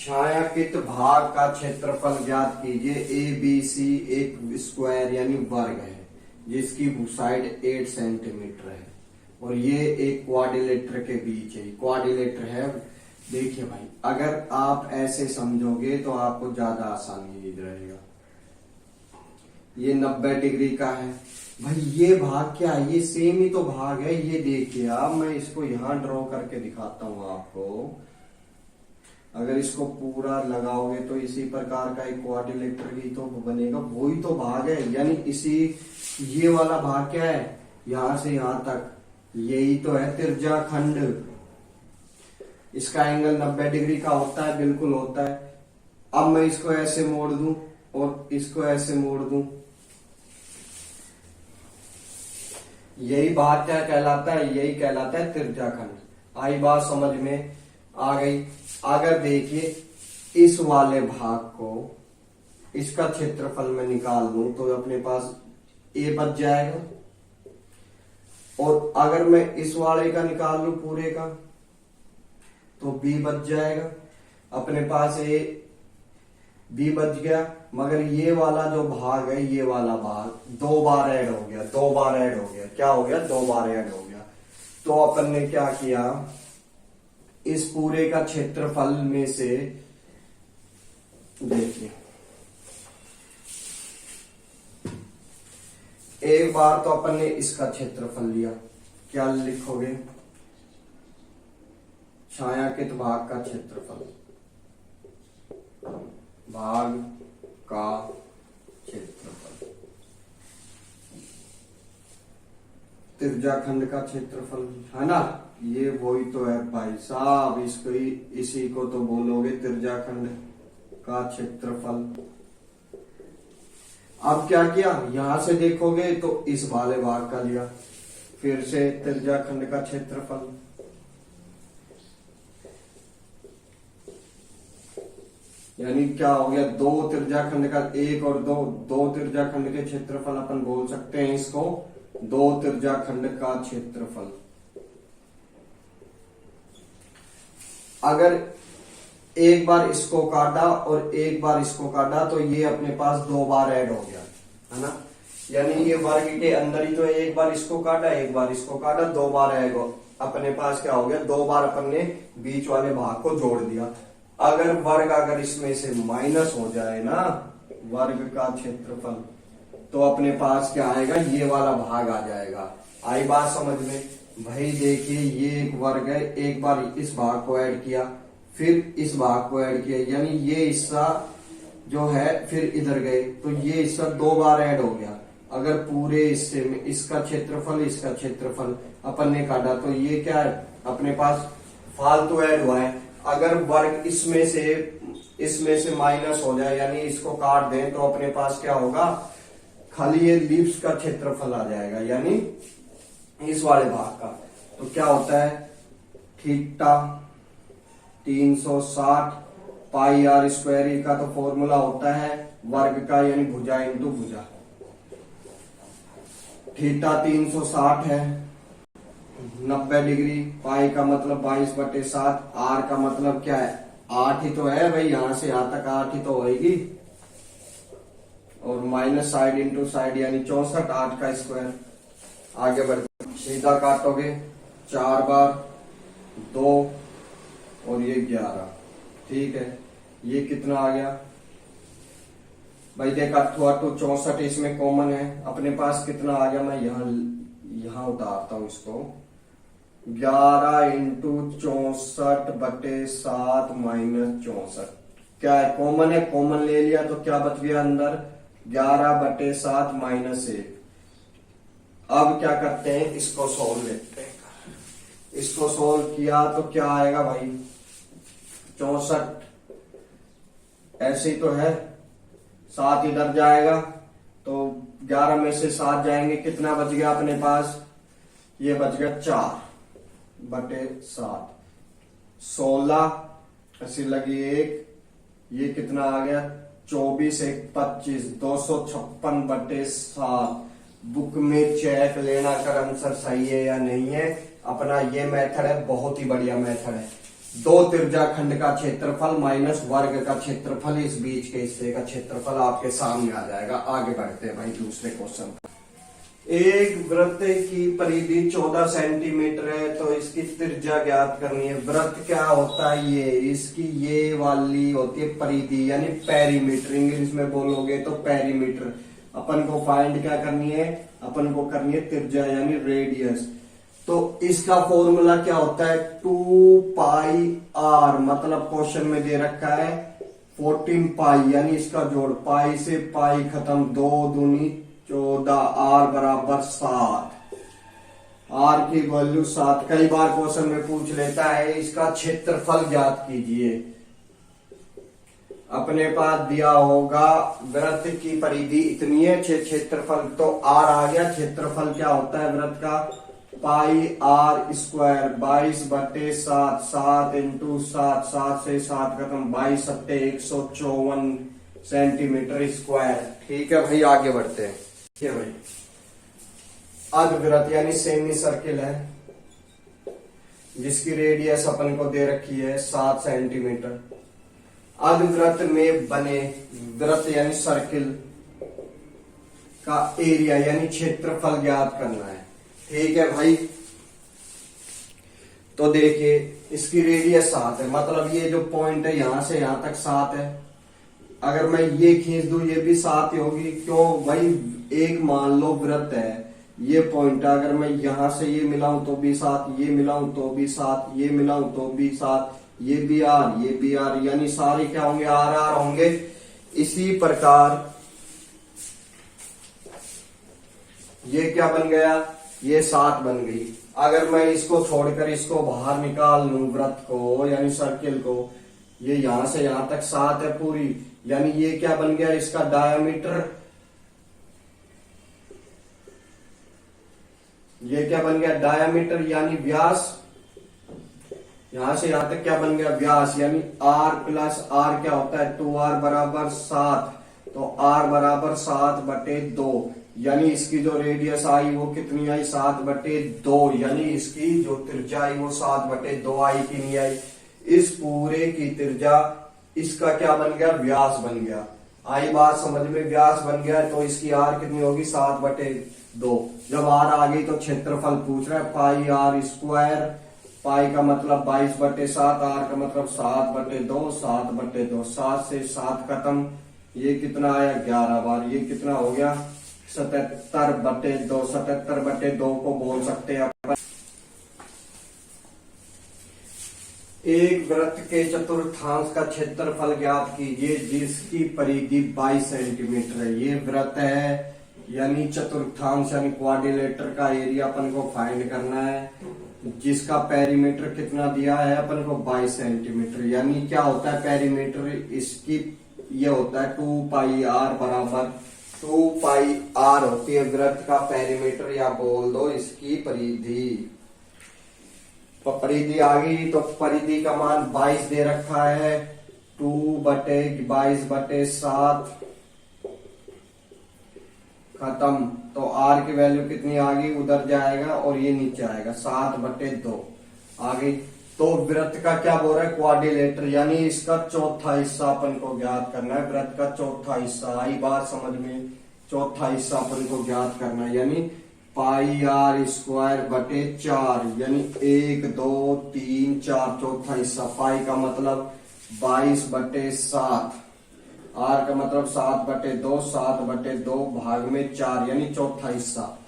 छायांकित भाग का क्षेत्रफल ज्ञात कीजिए। ए बी सी एक स्क्वायर यानी वर्ग है जिसकी साइड 8 सेंटीमीटर है और ये एक क्वाड्रिलेटर के बीच है, क्वाड्रिलेटर है। देखिए भाई, अगर आप ऐसे समझोगे तो आपको ज्यादा आसानी रहेगा। ये 90 डिग्री का है भाई। ये भाग क्या है? ये सेम ही तो भाग है। ये देखिए, अब मैं इसको यहां ड्रॉ करके दिखाता हूं आपको। अगर इसको पूरा लगाओगे तो इसी प्रकार का एक क्वाड्रिलेटर ही तो बनेगा, वही तो भाग है। यानी इसी ये वाला भाग क्या है? यहां से यहां तक, यही तो है त्रिज्याखंड। इसका एंगल 90 डिग्री का होता है, बिल्कुल होता है। अब मैं इसको ऐसे मोड़ दूं और इसको ऐसे मोड़ दूं, यही भाग क्या कहलाता है? यही कहलाता है त्रिज्याखंड। आई बात समझ में आ गई? अगर देखिए इस वाले भाग को, इसका क्षेत्रफल मैं निकाल लूं तो अपने पास ए बच जाएगा, और अगर मैं इस वाले का निकाल लूं पूरे का तो बी बच जाएगा। अपने पास ए बी बच गया, मगर ये वाला जो भाग है, ये वाला भाग 2 बार ऐड हो गया, 2 बार ऐड हो गया। क्या हो गया? 2 बार ऐड हो गया। तो अपन ने क्या किया, इस पूरे का क्षेत्रफल में से देखिए, एक बार तो अपन ने इसका क्षेत्रफल लिया। क्या लिखोगे? छायांकित भाग का क्षेत्रफल, भाग का क्षेत्रफल, त्रिज्याखंड का क्षेत्रफल, है ना? ये वही तो है भाई साहब। इसको ही, इसी को तो बोलोगे त्रिज्याखंड का क्षेत्रफल। अब क्या किया, यहां से देखोगे तो इस वाले भाग का लिया, फिर से त्रिज्याखंड का क्षेत्रफल। यानी क्या हो गया? 2 त्रिज्याखंड का, एक और दो त्रिज्याखंड के क्षेत्रफल अपन बोल सकते हैं इसको, 2 त्रिज्याखंड का क्षेत्रफल। अगर एक बार इसको काटा और एक बार इसको काटा तो ये अपने पास 2 बार ऐड हो गया, है ना? यानी ये वर्ग के अंदर ही तो एक बार इसको काटा, एक बार इसको काटा, 2 बार ऐड हो। अपने पास क्या हो गया? 2 बार अपन ने बीच वाले भाग को जोड़ दिया। अगर वर्ग, अगर इसमें से माइनस हो जाए ना वर्ग का क्षेत्रफल, तो अपने पास क्या आएगा? ये वाला भाग आ जाएगा। आई बात समझ में? भाई देखिए, ये एक वर्ग है, एक बार इस भाग को ऐड किया, फिर इस भाग को ऐड किया, यानी ये हिस्सा जो है फिर इधर गए, तो ये हिस्सा 2 बार ऐड हो गया। अगर पूरे हिस्से में इसका क्षेत्रफल, इसका क्षेत्रफल अपन ने काटा तो ये क्या है? अपने पास फालतू ऐड हुआ है। अगर वर्ग इसमें से माइनस हो जाए, यानी इसको काट दें, तो अपने पास क्या होगा? खाली ये लिप्स का क्षेत्रफल आ जाएगा, यानी इस वाले भाग का। तो क्या होता है? थीटा 360 पाई आर स्क्वायर का तो फॉर्मूला होता है वर्ग का, यानी भुजा इंटू भुजा। थीटा 360 है, 90 डिग्री, पाई का मतलब 22/7, आर का मतलब क्या है? 8 ही तो है भाई, यहां से यहां तक 8 ही तो होगी, और माइनस साइड इंटू साइड यानी 64, 8 का स्क्वायर। आगे बढ़, सीधा काटोगे 4 बार, 2 और ये 11। ठीक है, ये कितना आ गया भाई? देखा, 64 इसमें कॉमन है, अपने पास कितना आ गया? मैं यहां उतारता हूं इसको। 11 इंटू 64/7 माइनस 64। क्या है? कॉमन है, कॉमन ले लिया तो क्या बच गया अंदर? 11/7 माइनस 1। अब क्या करते हैं? इसको सोल्व लेते हैं। इसको सोल्व किया तो क्या आएगा भाई? 64 ऐसे ही तो है, 7 इधर जाएगा तो 11 में से 7 जाएंगे, कितना बच गया अपने पास? ये बच गया 4/7। 16 ऐसी लगी 1, ये कितना आ गया? 24 1 25, 256/7। बुक में चेक लेना कर आंसर सही है या नहीं है। अपना ये मेथड है, बहुत ही बढ़िया मेथड है। दो त्रिज्या खंड का क्षेत्रफल माइनस वर्ग का क्षेत्रफल, इस बीच के हिस्से का क्षेत्रफल आपके सामने आ जाएगा। आगे बढ़ते हैं भाई दूसरे क्वेश्चन। एक वृत्त की परिधि 14 सेंटीमीटर है, तो इसकी त्रिज्या ज्ञात करनी है। वृत्त क्या होता है, ये इसकी ये वाली होती है परिधि, यानी पेरीमीटर, इंग्लिश में बोलोगे तो पेरीमीटर। अपन को फाइंड क्या करनी है, अपन को करनी है त्रिज्या यानी रेडियस। तो इसका फॉर्मूला क्या होता है, 2πr, मतलब क्वेश्चन में दे रखा है 14 पाई, यानी इसका जोड़, पाई से पाई खत्म, 2 दूनी 14, r बराबर 7, r की वैल्यू 7। कई बार क्वेश्चन में पूछ लेता है इसका क्षेत्रफल ज्ञात कीजिए। अपने पास दिया होगा वृत्त की परिधि इतनी है, क्षेत्रफल तो r आ गया। क्षेत्रफल क्या होता है वृत्त का, पाई r स्क्वायर, 22/7, 7 इंटू 7, 7 से 7 खत्म, 22 सत्ते 154 सेंटीमीटर स्क्वायर। ठीक है भाई, आगे बढ़ते हैं। ठीक है भाई, अर्धवृत्त यानी सेमी सर्किल है, जिसकी रेडियस अपन को दे रखी है 7 सेंटीमीटर। अर्धवृत्त में बने वृत्त यानी सर्किल का एरिया यानी क्षेत्रफल ज्ञात करना है। ठीक है भाई, तो देखिए इसकी रेडियस 7 है, मतलब ये जो पॉइंट है यहां से यहां तक 7 है। अगर मैं ये खींच दूं ये भी 7 ही होगी, क्यों भाई, एक मान लो वृत्त है, ये पॉइंट है, अगर मैं यहां से ये मिलाऊं तो भी 7, ये मिलाऊं तो भी 7, ये मिलाऊं तो भी 7, ये भी आर, ये भी आर, यानी सारे क्या होंगे, आर आर होंगे। इसी प्रकार ये क्या बन गया, ये 7 बन गई। अगर मैं इसको छोड़कर इसको बाहर निकाल लूं वृत्त को यानी सर्किल को, ये यहां से यहां तक 7 है पूरी, यानी ये क्या बन गया, इसका डायामीटर, ये क्या बन गया, डायामीटर यानी व्यास। यहां से यहां तक क्या बन गया, व्यास, यानी r प्लस r क्या होता है, 2r बराबर 7, तो r बराबर 7/2, यानी इसकी जो रेडियस आई वो कितनी आई, 7/2, यानी इसकी जो त्रिज्या आई वो 7/2 आई कि नहीं आई। इस पूरे की त्रिज्या इसका क्या बन गया, व्यास बन गया। आई बात समझ में, व्यास बन गया, तो इसकी आर कितनी होगी, 7/2। जब आर आ गई तो क्षेत्रफल पूछ रहा है, पाई आर स्क्वायर, पाई का मतलब 22/7, आर का मतलब 7/2, 7/2, 7 से 7 खत्म, ये कितना आया 11 बार, ये कितना हो गया 77/2, 77/2 को बोल सकते हैं अपन। एक वृत्त के चतुर्थांश का क्षेत्रफल ज्ञात कीजिए जिसकी परिधि 22 सेंटीमीटर है। ये वृत्त है, यानी चतुर्थांश यानी क्वाड्रिलेटर का एरिया अपन को फाइंड करना है, जिसका पेरीमीटर कितना दिया है अपन को 22 सेंटीमीटर। यानी क्या होता है पेरीमीटर, इसकी ये होता है 2πr बराबर 2πr होती है वृत्त का पेरीमीटर, या बोल दो इसकी परिधि। तो परिधि आ गई, तो परिधि का मान 22 दे रखा है, 2/22/7 खत्म, तो r की वैल्यू कितनी आ गई, उधर जाएगा और ये नीचे आएगा 7/2 आ गई। तो वृत्त का क्या बोल रहा है, क्वाड्रिलेटर, यानी इसका चौथा हिस्सा अपन को ज्ञात करना है। वृत्त का चौथा हिस्सा, आई बात समझ में, चौथा हिस्सा अपन को ज्ञात करना है, यानी πr स्क्वायर बटे 4, यानी 1 2 3 4, चौथा हिस्सा। पाई का मतलब 22/7, आर का मतलब 7/2, 7/2 भाग में 4, यानी चौथा हिस्सा।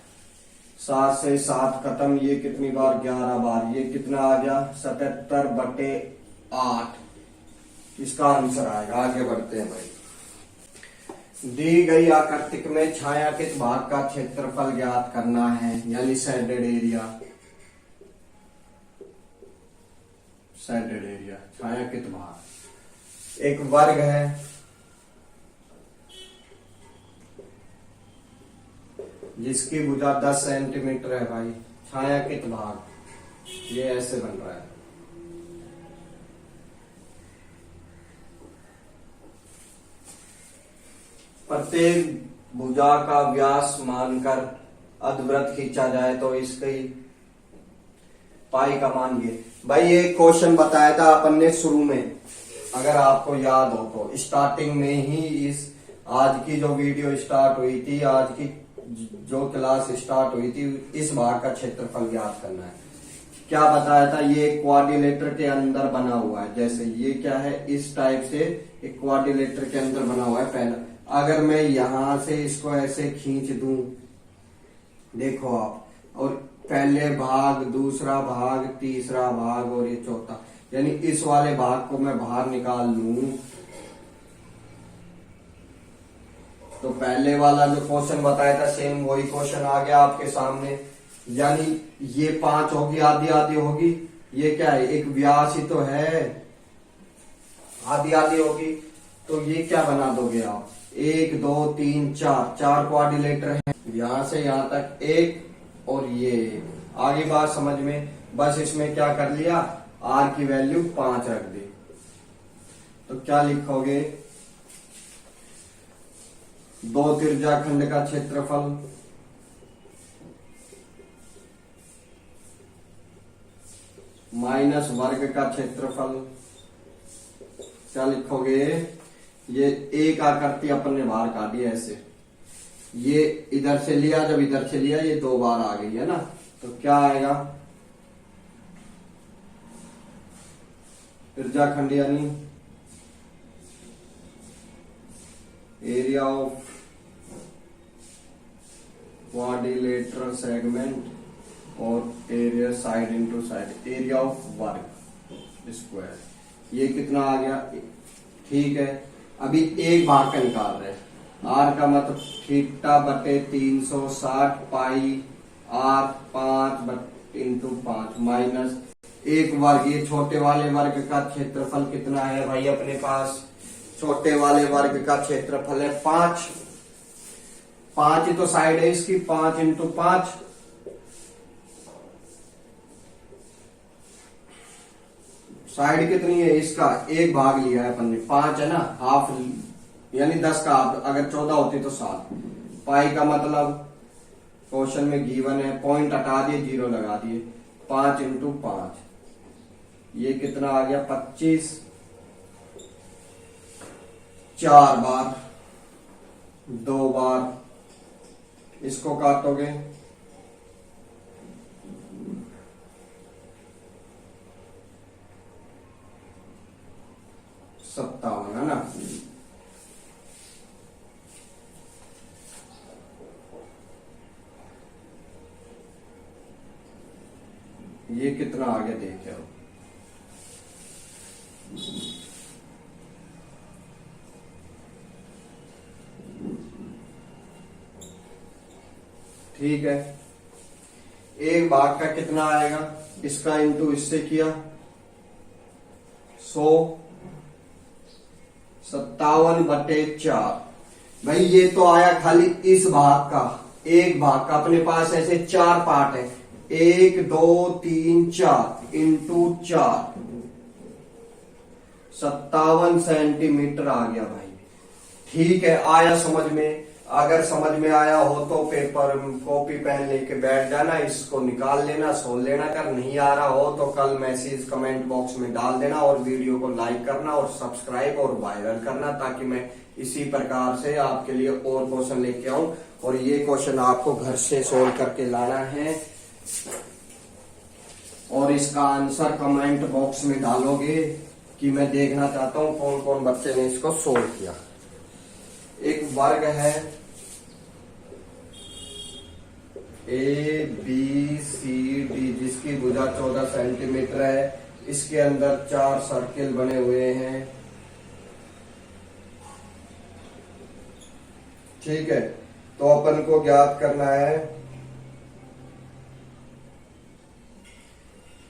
7 से 7 खत्म, ये कितनी बार 11 बार, ये कितना आ गया 77/8, इसका आंसर आएगा। आगे बढ़ते हैं भाई। दी गई आकृतिक में छायांकित भाग का क्षेत्रफल ज्ञात करना है, यानी शेडेड एरिया। शेडेड एरिया छायांकित भाग एक वर्ग है, जिसकी भुजा 10 सेंटीमीटर है भाई। छायांकित भाग ये ऐसे बन रहा है, प्रत्येक भुजा का व्यास मानकर अर्धवृत्त खींचा जाए तो इसकी पाई का मान ये। भाई ये क्वेश्चन बताया था अपन ने शुरू में, अगर आपको याद हो तो स्टार्टिंग में ही इस आज की जो वीडियो स्टार्ट हुई थी, आज की जो क्लास स्टार्ट हुई थी, इस भाग का क्षेत्रफल ज्ञात करना है। क्या बताया था, ये क्वाड्रिलेटर के अंदर बना हुआ है। जैसे ये क्या है, इस टाइप से एक क्वाड्रिलेटर के अंदर बना हुआ है। पहला अगर मैं यहां से इसको ऐसे खींच दूं, देखो आप, और पहले भाग, दूसरा भाग, तीसरा भाग और ये चौथा, यानी इस वाले भाग को मैं बाहर निकाल लूं तो पहले वाला जो क्वेश्चन बताया था सेम वही क्वेश्चन आ गया आपके सामने। यानी ये 5 होगी, आधी आधी होगी, ये क्या है, एक व्यास ही तो है, आधी आधी होगी, तो ये क्या बना दोगे आप, 1 2 3 4, 4 क्वाड्रिलेटर है, यहां से यहां तक एक, और ये आगे बात समझ में। बस इसमें क्या कर लिया, आर की वैल्यू 5 रख दी, तो क्या लिखोगे, 2 त्रिज्याखंड का क्षेत्रफल माइनस वर्ग का क्षेत्रफल, क्या लिखोगे, ये एक आकृति अपन ने बाहर काटी है ऐसे, ये इधर से लिया, जब इधर से लिया ये 2 बार आ गई है ना, तो क्या आएगा, त्रिज्याखंड यानी एरिया ऑफ क्वाड्रिलेटरल सेगमेंट और area side into side, area of वर्ग स्क्वायर, ये कितना आ गया, ठीक है। अभी एक भाग का निकाल रहे हैं, आर का मतलब थीटा बटे 360 पाई आर 5 इंटू 5 माइनस एक वर्ग, ये छोटे वाले वर्ग का क्षेत्रफल कितना है भाई अपने पास, छोटे वाले वर्ग का क्षेत्रफल है 5, 5 ही तो साइड है इसकी, 5 इंटू 5, साइड कितनी है इसका, एक भाग लिया है अपन ने, 5 है ना, हाफ, यानी 10 का हाफ, अगर 14 होती तो 7, पाई का मतलब क्वेश्चन में गिवन है, पॉइंट हटा दिए, 0 लगा दिए, 5 इंटू 5, ये कितना आ गया 25, 4 बार, 2 बार, इसको काटोगे 57 है ना, ये कितना आ गया देखे हो, ठीक है। एक भाग का कितना आएगा, इसका इंटू इससे किया 100, 57/4, भाई ये तो आया खाली इस भाग का, एक भाग का, अपने पास ऐसे 4 पार्ट है, 1 2 3 4 इंटू 4, 57 सेंटीमीटर आ गया भाई, ठीक है। आया समझ में, अगर समझ में आया हो तो पेपर कॉपी पेन लेके बैठ जाना, इसको निकाल लेना, सोल लेना, कर नहीं आ रहा हो तो कल मैसेज कमेंट बॉक्स में डाल देना, और वीडियो को लाइक करना और सब्सक्राइब और वायरल करना, ताकि मैं इसी प्रकार से आपके लिए और क्वेश्चन लेके आऊं। और ये क्वेश्चन आपको घर से सोल्व करके लाना है, और इसका आंसर कमेंट बॉक्स में डालोगे कि मैं देखना चाहता हूं कौन कौन बच्चे ने इसको सोल्व किया। एक वर्ग है ABCD, जिसकी भुजा 14 सेंटीमीटर है, इसके अंदर 4 सर्किल बने हुए हैं, ठीक है। तो अपन को ज्ञात करना है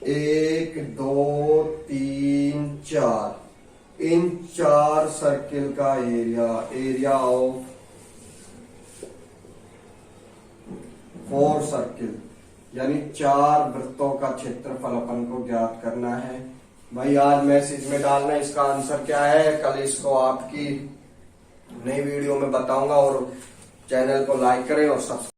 1 2 3 4, इन 4 सर्किल का एरिया, एरिया ऑफ 4 सर्किल, यानी 4 वृत्तों का क्षेत्रफल अपन को ज्ञात करना है। भाई आज मैसेज में डालना इसका आंसर क्या है, कल इसको आपकी नई वीडियो में बताऊंगा, और चैनल को लाइक करें और सब्सक्राइब